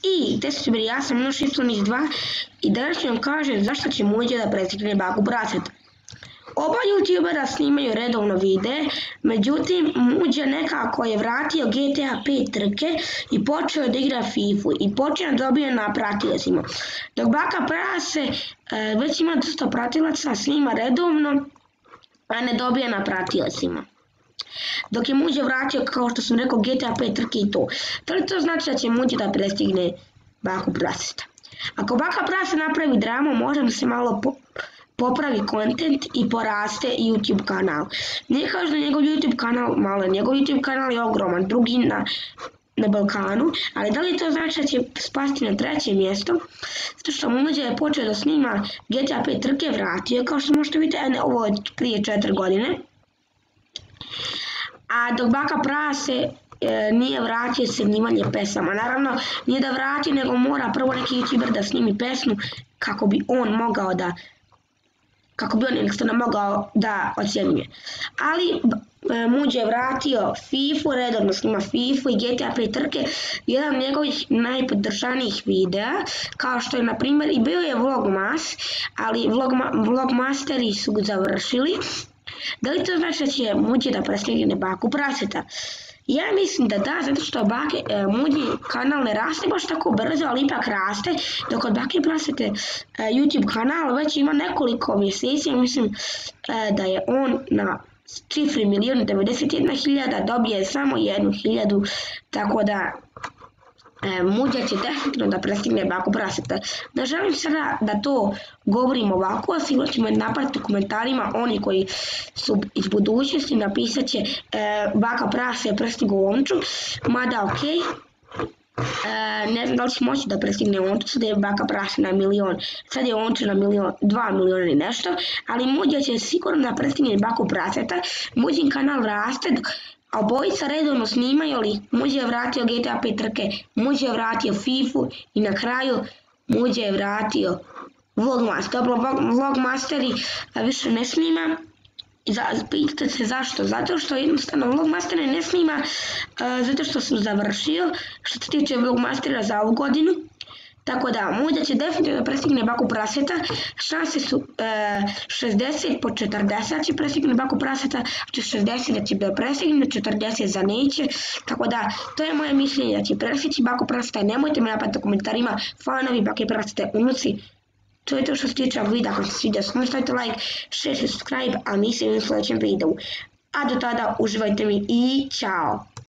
I te ja sam Miloš Islamić 2 i danas ću vam kažem zašto će Muđe da prestigne baku praseta. Oba youtubera snimaju redovno videe, međutim Muđe nekako je vratio GTA 5 trke i počeo da igra FIFA i počeo da dobije na pratiocima. Dok baka prase već ima dosta pratilaca, snima redovno, a ne dobije na pratiocima. Dok je Muđe vratio, kao što sam rekao, GTA 5 trke i to. To li to znači da će Muđe da prestigne baku praseta? Ako baka prase napravi dramu, može da se malo popravi kontent i poraste YouTube kanal. Nije kažu da njegov YouTube kanal malen, njegov YouTube kanal je ogroman, drugi na Balkanu, ali da li to znači da će spasti na treće mjesto? Zato što Muđe je počeo da snima GTA 5 trke, vratio, kao što možete vidjeti, ovo je prije 4 godine. A dok baka prase nije vratio snimanje pesama. Naravno, nije da vrati, nego mora prvo neki youtuber da snimi pesmu kako bi on jednostavno mogao da ocjenjuje. Ali Muđe je vratio FIFA, redovno snima FIFA i GTA 5 trke, jedan od njegovih najpodržanijih videa, kao što je na primjer i bio je Vlogmas, ali Vlogmasteri su ga završili. Da li to znači da će Muđe da prestigne baku praseta? Ja mislim da da, zato što Muđi kanal ne raste baš tako brzo, ali ipak raste, dok od bake prasete YouTube kanal već ima nekoliko mjeseci, mislim da je on na cifri 1.091.000, dobije samo 1.000, tako da Muđe će definitivno da prestigne baku praseta. Ne želim sada da to govorim ovako, a sigurno će me napadati u komentarima oni koji su iz budućnosti, napisat će baka prase je prestigao Omču, mada okej. Ne znam da li će moći da prestigne Omču, sada je baka prase na milion, sad je Omča na 2 miliona i nešto, ali Muđe će sigurno da prestigne baku praseta. Muđin kanal raste, a obojica redovno snimaju, ali Muđe je vratio GTA 5 trke, Muđe je vratio FIFA i na kraju Muđe je vratio Vlogmas. Dobro, Vlogmasteri više ne snima. Pitate se zašto? Zato što jednostavno Vlogmasteri ne snima, zato što sam završio što se tiče Vlogmastera za ovu godinu. Tako da, Muđe će definitivno prestigne baku praseta, šanse su 60 po 40 će prestigne baku praseta, 60 da će da prestigne, 40 za neće, tako da, to je moje mišljenje da će prestići baku praseta, nemojte me napadati u komentarima, fanovi bake prasete, unuci, to je to što se tiče ovog videa, ako se sviđa, samo stavite like, share, subscribe, a mi se vidimo u sljedećem videu. A do tada, uživajte mi i ćao!